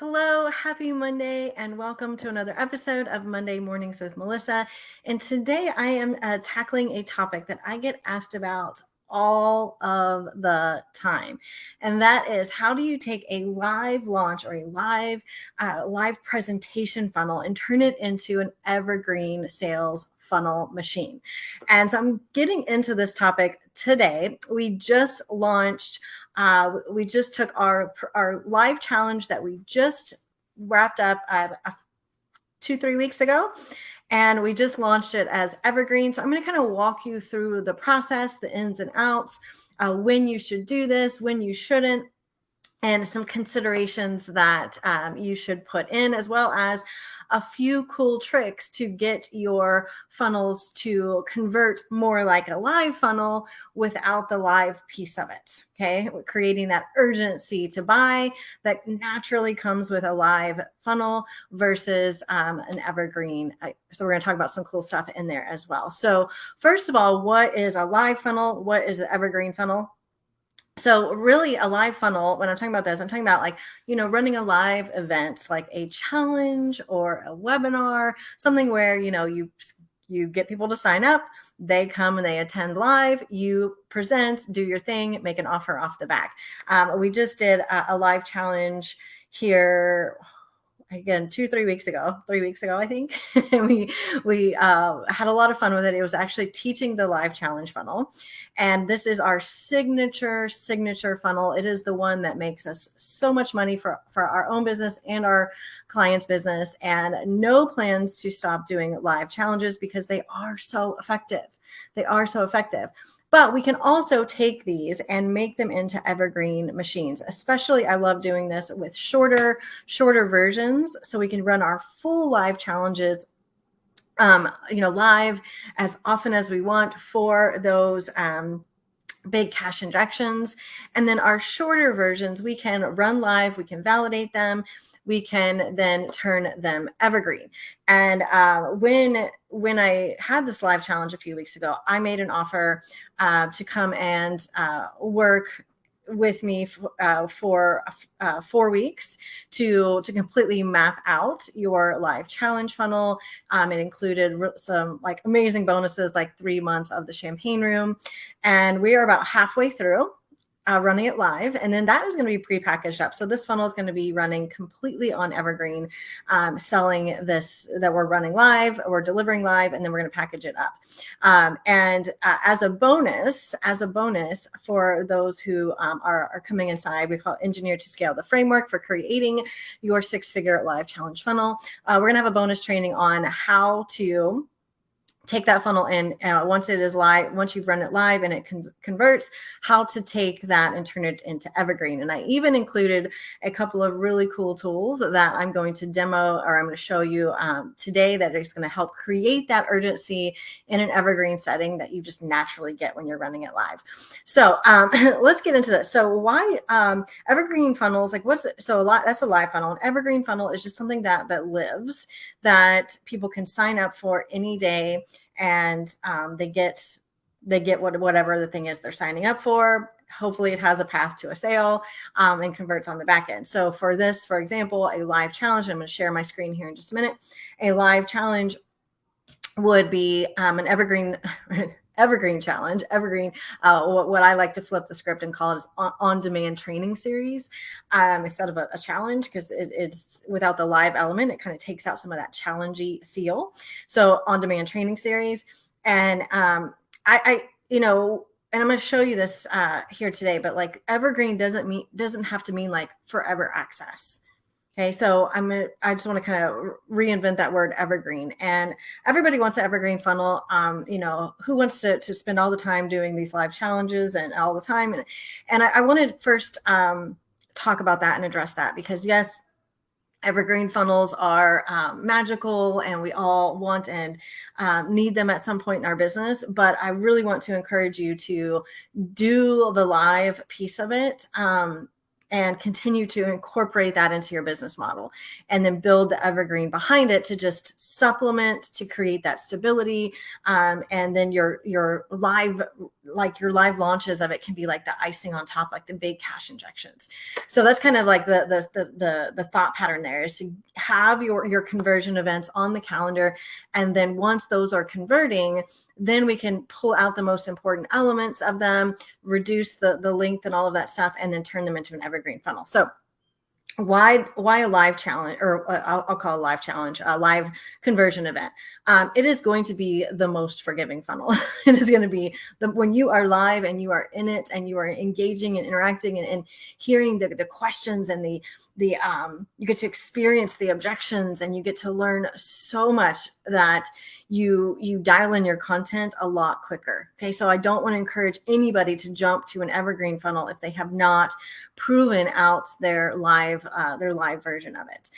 Hello, happy Monday, and welcome to another episode of Monday Mornings with Melissa. And today I am tackling a topic that I get asked about all of the time, and that is how do you take a live launch or a live presentation funnel and turn it into an evergreen sales funnel machine. And so I'm getting into this topic today. We just launched we just took our live challenge that we just wrapped up 2-3 weeks ago, and we just launched it as evergreen. So I'm going to kind of walk you through the process, the ins and outs, when you should do this, when you shouldn't, and some considerations that you should put in, as well as a few cool tricks to get your funnels to convert more like a live funnel without the live piece of it. Okay, we're creating that urgency to buy that naturally comes with a live funnel versus an evergreen. So we're going to talk about some cool stuff in there as well. So first of all, what is a live funnel? What is an evergreen funnel? So really a live funnel, when I'm talking about this, I'm talking about running a live event like a challenge or a webinar, something where, you get people to sign up, they come and they attend live, you present, do your thing, make an offer off the back. We just did a live challenge here, again, 3 weeks ago, I think. we had a lot of fun with it. It was actually teaching the live challenge funnel. And this is our signature funnel. It is the one that makes us so much money for our own business and our clients' business, and no plans to stop doing live challenges because they are so effective. But we can also take these and make them into evergreen machines. Especially, I love doing this with shorter versions, so we can run our full live challenges live as often as we want for those big cash injections. And then our shorter versions, we can run live, we can validate them, we can then turn them evergreen. And when I had this live challenge a few weeks ago, I made an offer to come and work with me for 4 weeks to completely map out your live challenge funnel. It included some amazing bonuses, like 3 months of the champagne room, and we are about halfway through running it live, and then that is going to be prepackaged up. So this funnel is going to be running completely on evergreen, selling this that we're running live, we're delivering live, and then we're going to package it up. And as a bonus for those who are coming inside, we call it Engineer to Scale, the framework for creating your 6-figure live challenge funnel. We're going to have a bonus training on how to take that funnel in once it is live, once you've run it live and it converts, how to take that and turn it into evergreen. And I even included a couple of really cool tools that I'm going to demo, or I'm going to show you today, that is going to help create that urgency in an evergreen setting that you just naturally get when you're running it live. So let's get into this. So why evergreen funnels? What's it? So that's a live funnel. An evergreen funnel is just something that lives, that people can sign up for any day, and they get whatever the thing is they're signing up for. Hopefully it has a path to a sale and converts on the back end. So for this, for example, a live challenge, I'm going to share my screen here in just a minute. A live challenge would be an evergreen challenge. Evergreen, what I like to flip the script and call it is on-demand training series instead of a challenge, because it's without the live element, it kind of takes out some of that challengey feel. So on-demand training series. And and I'm going to show you this here today, but evergreen doesn't have to mean forever access. Okay, so I just want to kind of reinvent that word evergreen. And everybody wants an evergreen funnel. Who wants to spend all the time doing these live challenges and all the time? And I want to first talk about that and address that, because yes, evergreen funnels are magical, and we all want and need them at some point in our business. But I really want to encourage you to do the live piece of it and continue to incorporate that into your business model, and then build the evergreen behind it to just supplement, to create that stability. And then your live launches of it can be like the icing on top, like the big cash injections. So that's kind of like the thought pattern there, is to have your conversion events on the calendar. And then once those are converting, then we can pull out the most important elements of them, reduce the length and all of that stuff, and then turn them into an evergreen funnel. So why a live challenge, or I'll call a live challenge, a live conversion event? It is going to be the most forgiving funnel. It is going to be when you are live and you are in it and you are engaging and interacting and hearing the questions, and you get to experience the objections, and you get to learn so much that you dial in your content a lot quicker. Okay. So I don't want to encourage anybody to jump to an evergreen funnel if they have not proven out their live version of it.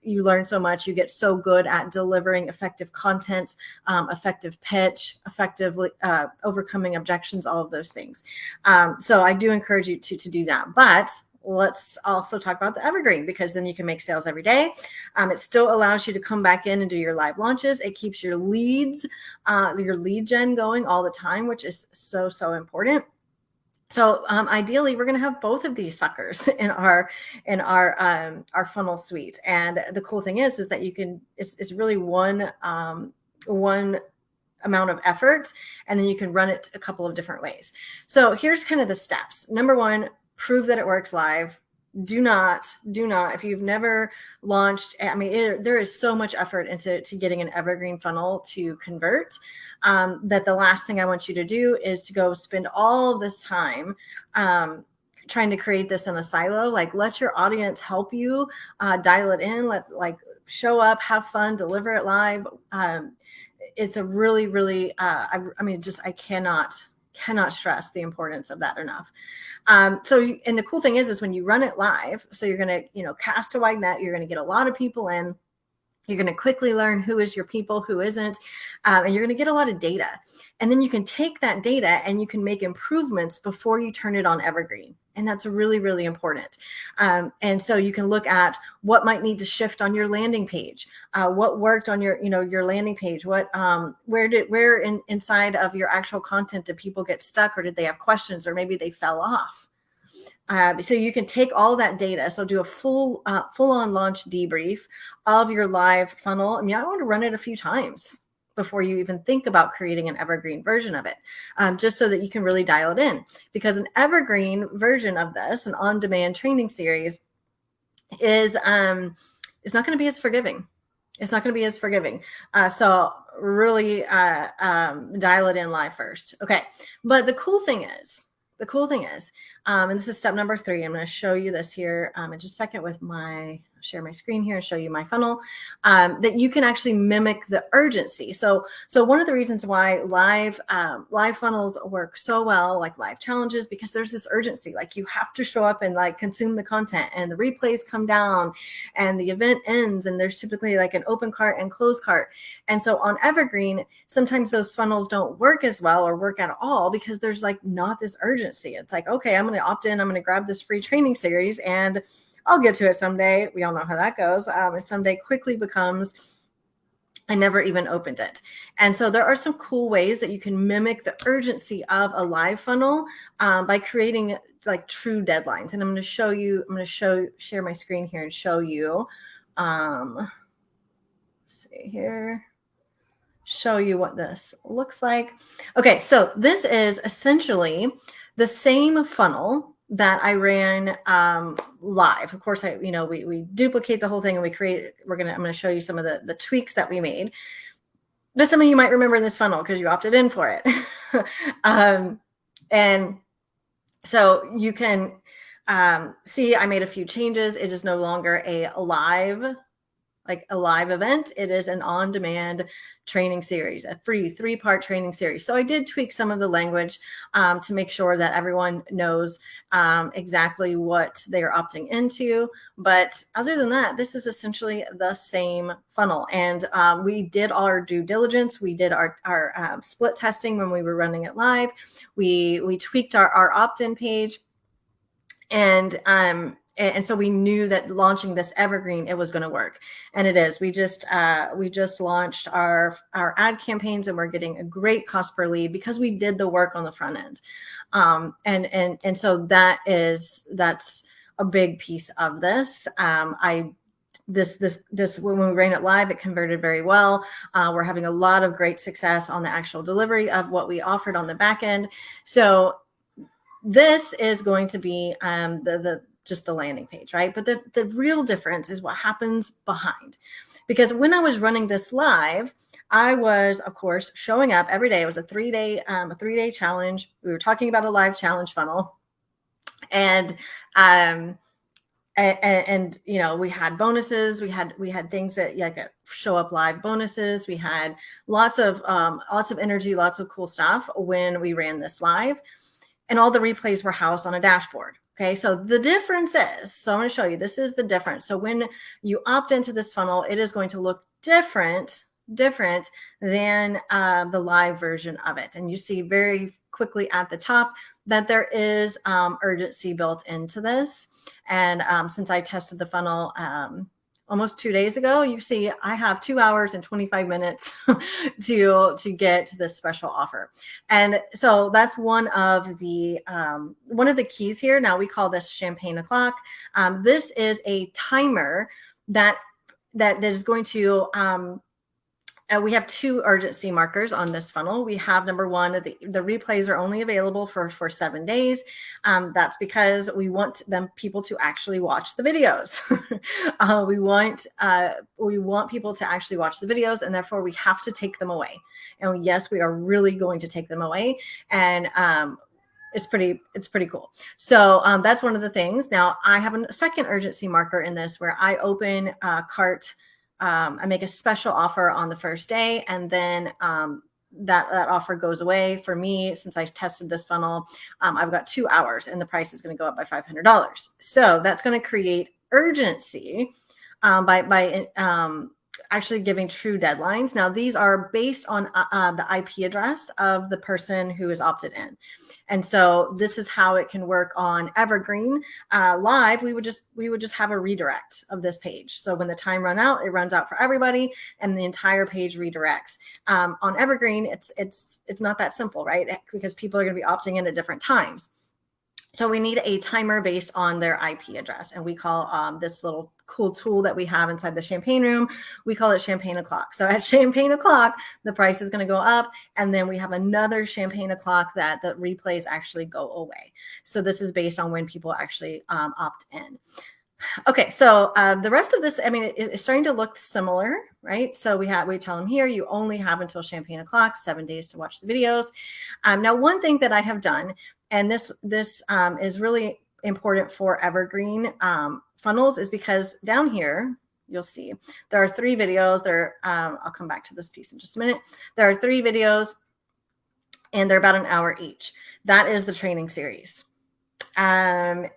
You learn so much. You get so good at delivering effective content, effective pitch, effectively overcoming objections, all of those things. So I do encourage you to do that. But let's also talk about the evergreen, because then you can make sales every day. It still allows you to come back in and do your live launches. It keeps your leads, your lead gen going all the time, which is so important. So ideally, we're going to have both of these suckers in our funnel suite. And the cool thing is that you can, it's really one amount of effort, and then you can run it a couple of different ways. So here's kind of the steps. Number one, prove that it works live. Do not, if you've never launched, there is so much effort into getting an evergreen funnel to convert, that the last thing I want you to do is to go spend all this time trying to create this in a silo. Like, let your audience help you dial it in, show up, have fun, deliver it live. It's a really, I cannot stress the importance of that enough. And the cool thing is when you run it live, so you're going to, cast a wide net, you're going to get a lot of people in, you're going to quickly learn who is your people, who isn't, and you're going to get a lot of data. And then you can take that data and you can make improvements before you turn it on evergreen. And that's really important. And so you can look at what might need to shift on your landing page, what worked on your landing page, what where inside of your actual content did people get stuck, or did they have questions, or maybe they fell off. So you can take all that data. So do a full on launch debrief of your live funnel. I want to run it a few times before you even think about creating an evergreen version of it, just so that you can really dial it in. Because an evergreen version of this, an on-demand training series, is not going to be as forgiving. It's not going to be as forgiving. So really dial it in live first. Okay. But the cool thing is, and this is step number 3. I'm going to show you this here in just a second with share my screen here and show you my funnel, that you can actually mimic the urgency. So one of the reasons why live funnels work so well, like live challenges, because there's this urgency. Like, you have to show up and consume the content, and the replays come down and the event ends, and there's typically an open cart and close cart. And so on evergreen, sometimes those funnels don't work as well, or work at all, because there's not this urgency. It's okay, I'm going to opt in, I'm going to grab this free training series, and I'll get to it someday. We all know how that goes. And someday quickly becomes, I never even opened it. And so there are some cool ways that you can mimic the urgency of a live funnel by creating true deadlines. And I'm going to show you, share my screen here and show you, let's see here, show you what this looks like. Okay. So this is essentially the same funnel that I ran live. Of course, we duplicate the whole thing, and I'm going to show you some of the tweaks that we made. But some of you might remember this funnel because you opted in for it. And so you can see I made a few changes. It is no longer a live event. It is an on-demand training series, a free 3-part training series. So I did tweak some of the language to make sure that everyone knows exactly what they are opting into. But other than that, this is essentially the same funnel. And we did our due diligence. We did our split testing when we were running it live. We tweaked our opt-in page. And so we knew that launching this evergreen, it was going to work, and it is. We just launched our ad campaigns, and we're getting a great cost per lead because we did the work on the front end. And so that's a big piece of this. This when we ran it live, it converted very well. We're having a lot of great success on the actual delivery of what we offered on the back end. So this is going to be just the landing page, right? But the real difference is what happens behind. Because when I was running this live, I was, of course, showing up every day. It was a 3-day challenge. We were talking about a live challenge funnel. And you know, we had bonuses, we had things that like show up live bonuses. We had lots of energy, lots of cool stuff when we ran this live. And all the replays were housed on a dashboard. Okay, so the difference is, so I'm going to show you, this is the difference. So when you opt into this funnel, it is going to look different than the live version of it. And you see very quickly at the top that there is urgency built into this. And since I tested the funnel almost 2 days ago, you see I have 2 hours and 25 minutes to get this special offer. And so that's one of the keys here. Now we call this champagne o'clock. This is a timer that is going to we have 2 urgency markers on this funnel. We have number 1, the replays are only available for 7 days. That's because we want people to actually watch the videos. We want people to actually watch the videos, and therefore we have to take them away. And yes, we are really going to take them away. And it's pretty cool. So that's one of the things. Now I have a second urgency marker in this where I open cart. I make a special offer on the first day, and then that offer goes away. For me, since I tested this funnel, I've got 2 hours, and the price is going to go up by $500. So that's going to create urgency by actually giving true deadlines. Now, these are based on the IP address of the person who is opted in. And so this is how it can work on Evergreen. Live, we would just have a redirect of this page. So when the time runs out, it runs out for everybody, and the entire page redirects. On Evergreen, it's not that simple, right? Because people are going to be opting in at different times. So we need a timer based on their IP address, and we call this little cool tool that we have inside the Champagne room, we call it Champagne O'Clock. So at Champagne O'Clock, the price is going to go up, and then we have another Champagne O'Clock that the replays actually go away. So this is based on when people actually opt in. Okay, so the rest of this, I mean, it's starting to look similar, right? So we tell them here, you only have until Champagne O'Clock, 7 days to watch the videos. Now, one thing that I have done, and this is really important for Evergreen funnels, is because down here, you'll see there are 3 videos. I'll come back to this piece in just a minute. There are 3 videos, and they're about an hour each. That is the training series. And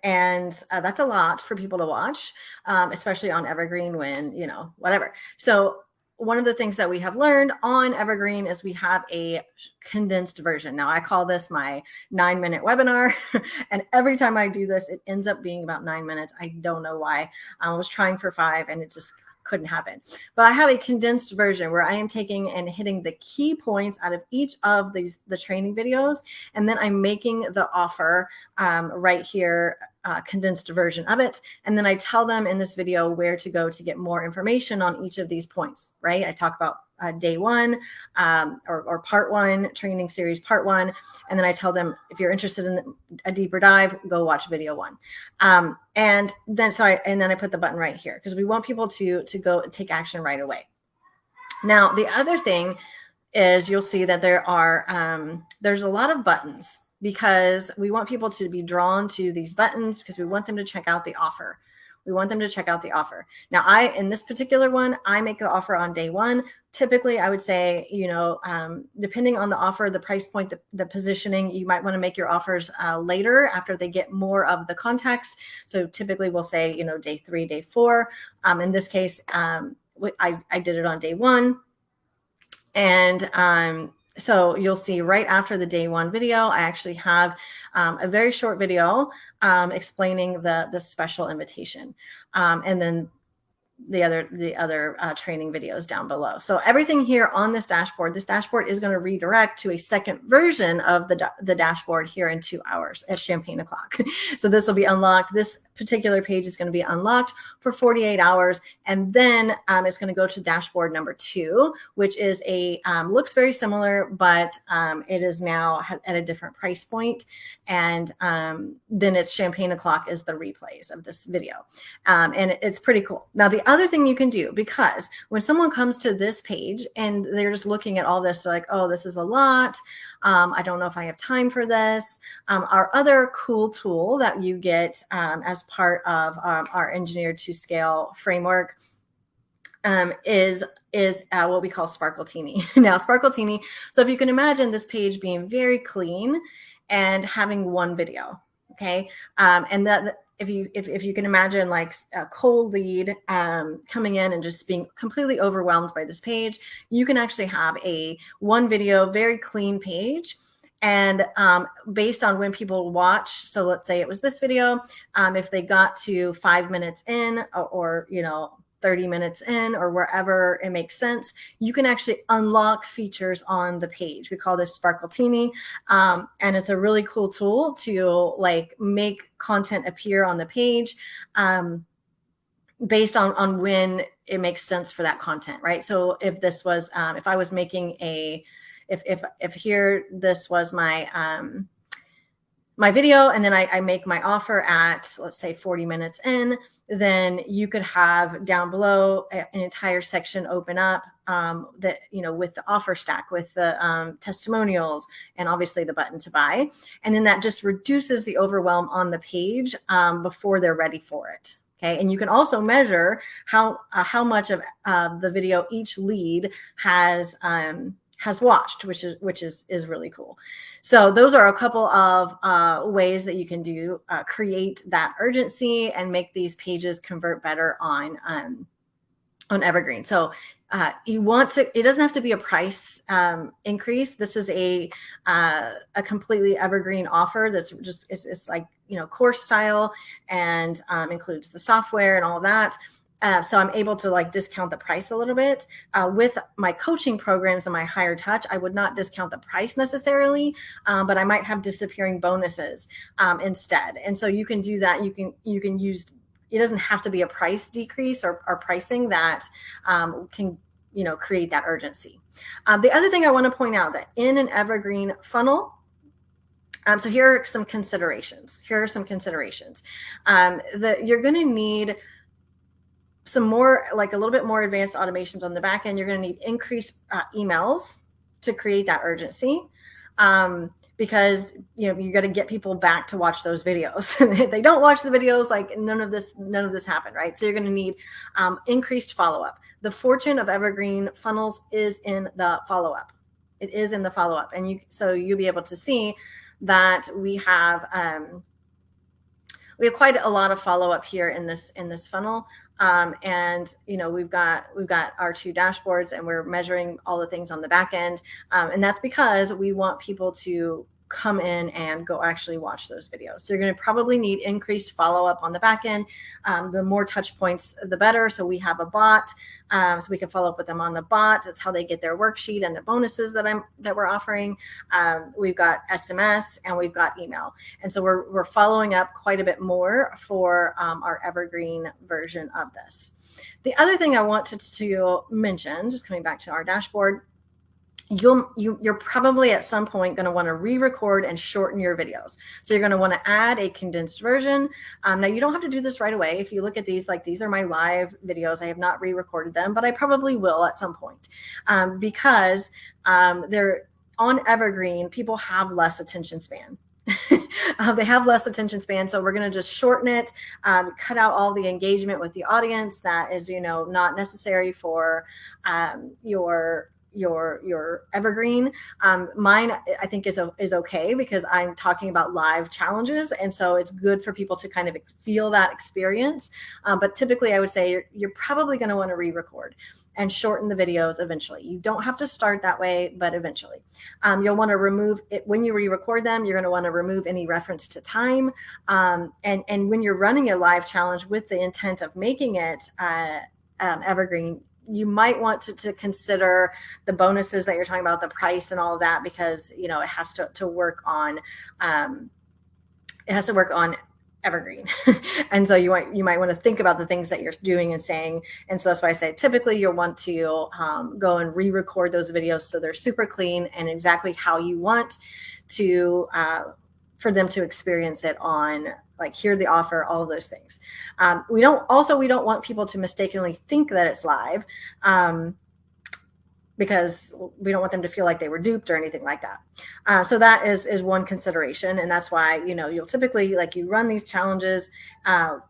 that's a lot for people to watch, especially on Evergreen when, you know, whatever. So one of the things that we have learned on Evergreen is we have a condensed version. Now I call this my 9-minute webinar. And every time I do this, it ends up being about 9 minutes. I don't know why. I was trying for 5 and it just couldn't happen. But I have a condensed version where I am taking and hitting the key points out of each of the training videos. And then I'm making the offer right here, condensed version of it. And then I tell them in this video where to go to get more information on each of these points, right? I talk about day 1 or part 1, training series part 1. And then I tell them, if you're interested in a deeper dive, go watch video 1. And then I put the button right here because we want people to go take action right away. Now, the other thing is you'll see that there's a lot of buttons because we want people to be drawn to these buttons because we want them to check out the offer. We want them to check out the offer. Now, in this particular one, I make the offer on day 1. Typically, I would say, you know, depending on the offer, the price point, the positioning, you might want to make your offers later after they get more of the context. So typically we'll say, you know, day 3, day 4. In this case, I did it on day 1. And So you'll see right after the day one video, I actually have a very short video explaining the special invitation. And then the other training videos down below. So everything here on this dashboard is going to redirect to a second version of the dashboard here in 2 hours at champagne o'clock. So this will be unlocked. This particular page is going to be unlocked for 48 hours. And then it's going to go to dashboard number 2, which is looks very similar, but it is now at a different price point. And then it's champagne o'clock is the replays of this video. And it's pretty cool. Now, the other thing you can do, because when someone comes to this page and they're just looking at all this, they're like, oh, this is a lot. I don't know if I have time for this. Our other cool tool that you get as part of our Engineered to Scale framework is what we call Sparkletini. Now, Sparkletini, so if you can imagine this page being very clean and having one video, okay? And that if you can imagine like a cold lead coming in and just being completely overwhelmed by this page, you can actually have a one video, very clean page. And based on when people watch, so let's say it was this video, if they got to 5 minutes in or 30 minutes in or wherever it makes sense, you can actually unlock features on the page. We call this Sparkletini, and it's a really cool tool to like make content appear on the page based on when it makes sense for that content, right? So if this was, if I was making if here, this was my my video, and then I make my offer at, let's say 40 minutes in, then you could have down below an entire section open up that, with the offer stack, with the testimonials, and obviously the button to buy. And then that just reduces the overwhelm on the page before they're ready for it. Okay. And you can also measure how much of the video each lead has watched, which is really cool. So those are a couple of ways that you can do create that urgency and make these pages convert better on Evergreen. So you want to, it doesn't have to be a price increase. This is a completely evergreen offer that's just, it's like, course style, and includes the software and all of that. So I'm able to like discount the price a little bit. With my coaching programs and my higher touch, I would not discount the price necessarily, but I might have disappearing bonuses instead. And so you can do that. You can use, it doesn't have to be a price decrease or pricing that can create that urgency. The other thing I want to point out that in an evergreen funnel, so here are some considerations. You're going to need some more, like a little bit more advanced automations on the back end. You're going to need increased emails to create that urgency, because you got to get people back to watch those videos. If they don't watch the videos, like none of this happened, right? So you're going to need increased follow-up. The fortune of evergreen funnels is in the follow-up. It is in the follow-up, and so you'll be able to see that we have quite a lot of follow-up here in this funnel. And we've got our 2 dashboards, and we're measuring all the things on the back end. And that's because we want people to come in and go actually watch those videos. So you're going to probably need increased follow-up on the back end. The more touch points, the better. So we have a bot, so we can follow up with them on the bot. That's how they get their worksheet and the bonuses that we're offering. We've got SMS and we've got email. And so we're following up quite a bit more for our evergreen version of this. The other thing I wanted to mention, just coming back to our dashboard, you're probably at some point going to want to re-record and shorten your videos. So you're going to want to add a condensed version. Now you don't have to do this right away. If you look at these, like these are my live videos. I have not re-recorded them, but I probably will at some point, because they're on Evergreen. People have less attention span. They have less attention span. So we're going to just shorten it, cut out all the engagement with the audience that is, not necessary for your your evergreen. Mine, I think, is okay because I'm talking about live challenges, and so it's good for people to kind of feel that experience. But typically, I would say you're probably going to want to re-record and shorten the videos eventually. You don't have to start that way, but eventually. You'll want to remove it when you re-record them. You're going to want to remove any reference to time. And when you're running a live challenge with the intent of making it evergreen, you might want to consider the bonuses that you're talking about, the price and all of that, because it has to work on evergreen. And so you might want to think about the things that you're doing and saying. And so that's why I say typically you'll want to go and re-record those videos so they're super clean and exactly how you want to for them to experience it on, like, hear the offer, all of those things. We don't want people to mistakenly think that it's live, because we don't want them to feel like they were duped or anything like that. So that is one consideration. And that's why, you'll typically, like, you run these challenges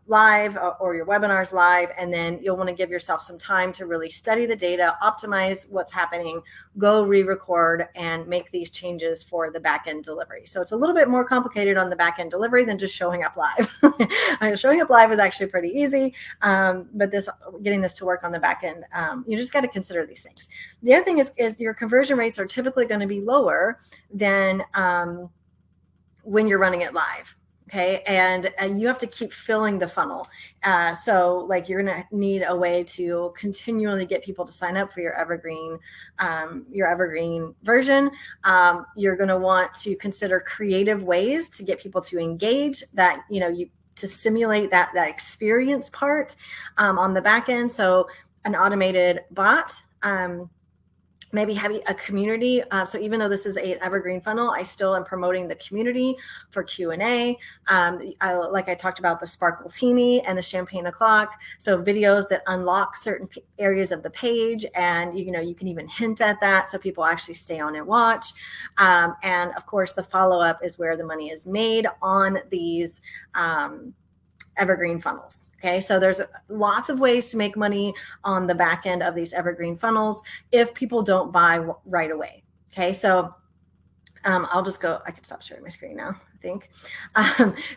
live or your webinars live, and then you'll want to give yourself some time to really study the data, optimize what's happening, go re-record and make these changes for the back-end delivery. So it's a little bit more complicated on the back-end delivery than just showing up live. Showing up live is actually pretty easy, but getting this to work on the back end, you just got to consider these things. The other thing is your conversion rates are typically going to be lower than when you're running it live. Okay. And you have to keep filling the funnel. So like you're going to need a way to continually get people to sign up for your evergreen version. You're going to want to consider creative ways to get people to engage that, to simulate that experience part on the back end. So an automated bot, maybe having a community. So even though this is an evergreen funnel, I still am promoting the community for Q&A. Like I talked about the Sparkle Teeny and the Champagne O'Clock. So videos that unlock certain areas of the page. And, you can even hint at that so people actually stay on and watch. And of course, the follow-up is where the money is made on these evergreen funnels. Okay. So there's lots of ways to make money on the back end of these evergreen funnels if people don't buy right away. Okay. So I'll just go, I can stop sharing my screen now, I think.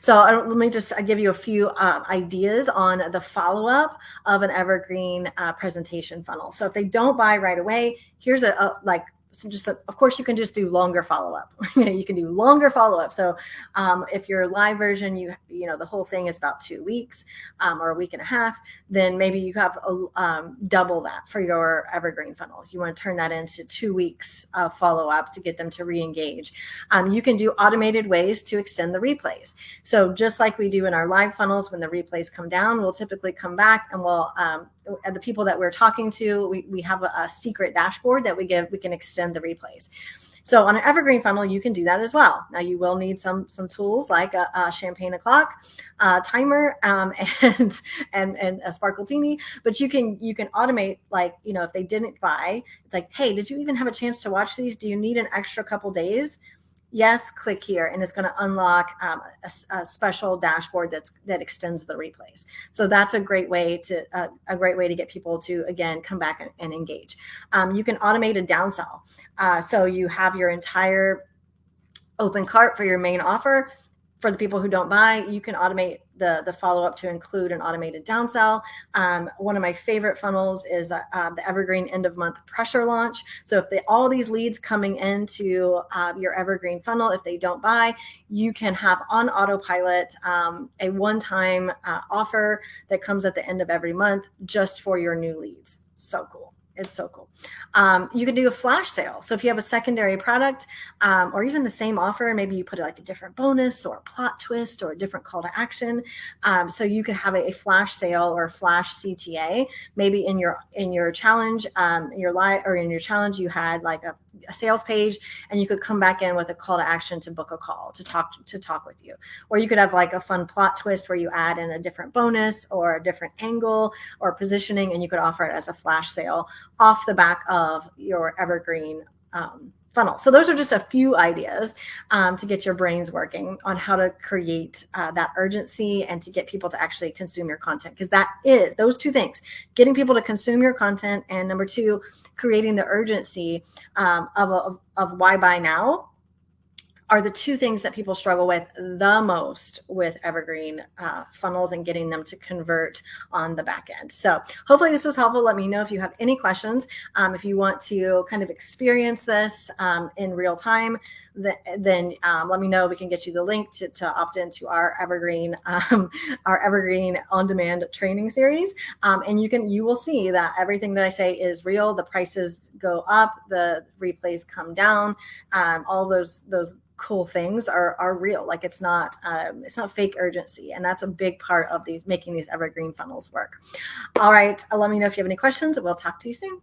So let me just give you a few ideas on the follow-up of an evergreen presentation funnel. So if they don't buy right away, here's of course you can just do longer follow-up. You can do longer follow-up. So if your live version, the whole thing is about 2 weeks or a week and a half, then maybe you have double that for your evergreen funnel. You want to turn that into 2 weeks of follow-up to get them to re-engage. You can do automated ways to extend the replays. So just like we do in our live funnels, when the replays come down, we'll typically come back and we'll the people that we're talking to, we have a secret dashboard that we can extend the replays. So on an evergreen funnel, you can do that as well. Now you will need some tools like a Champagne O'Clock timer and a Sparkle Teeny, but you can automate, like, if they didn't buy, it's like, hey, did you even have a chance to watch these? Do you need an extra couple days? Yes, click here, and it's going to unlock a special dashboard that extends the replays. So that's a great way to get people to, again, come back and engage. You can automate a downsell. So you have your entire open cart for your main offer. For the people who don't buy, you can automate the follow-up to include an automated downsell. One of my favorite funnels is the Evergreen end of month pressure launch. So if all these leads coming into your Evergreen funnel, if they don't buy, you can have on autopilot a one-time offer that comes at the end of every month just for your new leads. So cool. It's so cool. You can do a flash sale. So if you have a secondary product or even the same offer, and maybe you put like a different bonus or a plot twist or a different call to action. So you could have a flash sale or a flash CTA. Maybe in your challenge, your live or in your challenge, you had like a sales page, and you could come back in with a call to action to book a call to talk with you. Or you could have like a fun plot twist where you add in a different bonus or a different angle or positioning, and you could offer it as a flash sale off the back of your evergreen funnel. So those are just a few ideas to get your brains working on how to create that urgency and to get people to actually consume your content, because that is those two things: getting people to consume your content, and number two, creating the urgency of why buy now, are the two things that people struggle with the most with evergreen funnels and getting them to convert on the back end. So hopefully this was helpful. Let me know if you have any questions. If you want to kind of experience this in real time, then let me know. We can get you the link to opt into our evergreen on-demand training series, and you will see that everything that I say is real. The prices go up, the replays come down, all those cool things are real. Like it's not fake urgency, and that's a big part of making these evergreen funnels work. All right, let me know if you have any questions. We'll talk to you soon.